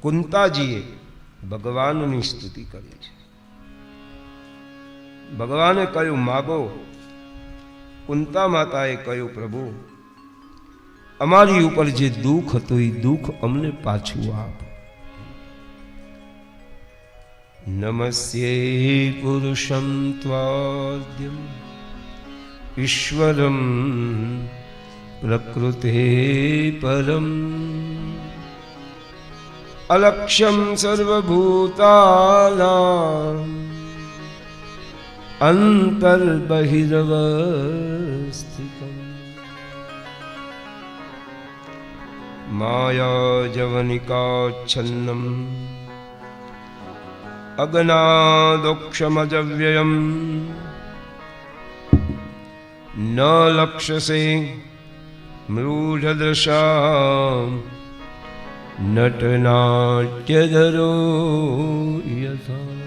કુંતાજીએ ભગવાનની સ્તુતિ કરી છે. ભગવાને કહ્યું માગો. કુંતા માતાએ કહ્યું પ્રભુ અમારી ઉપર જે દુઃખ હતું એ દુઃખ અમને પાછું આપ. નમસ્યે પુરુષમ ત્વાદ્યમ ઈશ્વરમ પ્રકૃતે પરમ અલક્ષ્યમ સર્વભૂતાનાં અંતર્બહિર્વસ્થિતમ માયાજવનિકાચ્છન્નમ અગનાદોક્ષમજવ્યયમ ન લક્ષ્યસે મૃઢદૃશામ નટનાટ્યધરો યથા.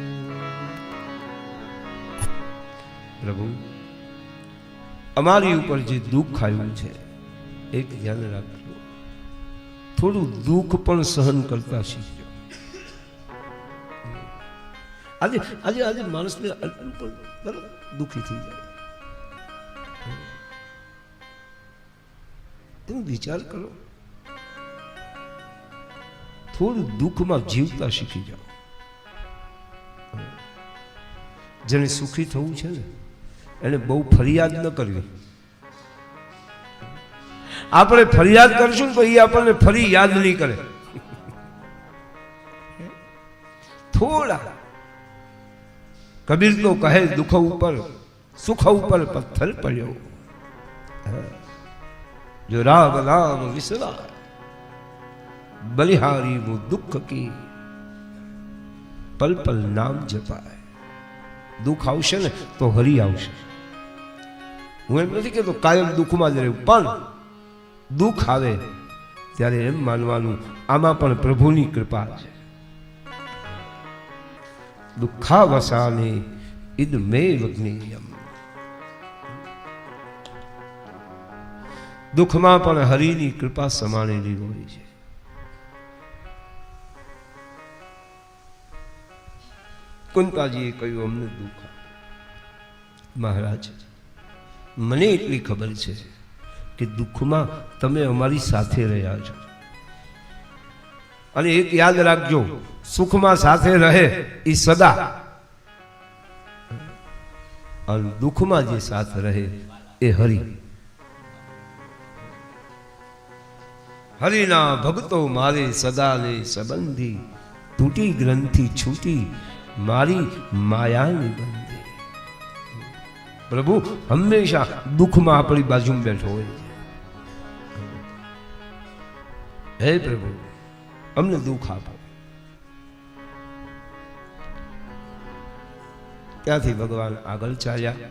પ્રભુ અમારી ઉપર જે દુઃખ આવ્યું છે એક ધ્યાન રાખજો. થોડું દુઃખ પણ સહન કરતા શીખજો. આજે આજે આજે માણસને દુઃખી થઈ જાય. તમે વિચાર કરો, થોડું દુઃખમાં જીવતા શીખી જાઓ. જેને સુખી થવું છે ને એને બહુ ફરિયાદ ન કરવી. આપણે ફરિયાદ કરશું ને તો એ આપણને ફરી યાદ નહીં કરે. થોડા કબીર તો કહે દુઃખ ઉપર સુખ ઉપર પથ્થર પડ્યો, જો રાગ નામ વિસરા બલિહારી वो दुख की पल पल नाम जपाए. દુઃખ આવશે ને તો હરી આવશે. હું એમ નથી કહેતો કાયમ દુઃખમાં જ રહેવું, પણ દુઃખ આવે ત્યારે એમ માનવાનું આમાં પણ પ્રભુની કૃપા છે. દુઃખાવસાને ઇદ મેવ જ્ઞેયમ. દુઃખમાં પણ હરિની કૃપા સમાણેલી હોય છે. કુંતાજીએ કહ્યું અમને દુઃખ. મહારાજ મને એટલી ખબર છે કે દુઃખમાં તમે અમારી સાથે રહ્યા છો, અને એક યાદ રાખજો, સુખમાં સાથે રહે એ સદા, અને દુઃખમાં જે સાથ રહે એ હરિ. હરિના ભક્તો મારે સદાને સંબંધી, તૂટી ગ્રંથિ છૂટી મારી માયાની બંધી. પ્રભુ હંમેશા દુઃખમાં આપણી બાજુમાં બેઠો હોય. હે પ્રભુ અમને દુઃખ આપો. ત્યાંથી ભગવાન આગળ ચાલ્યા.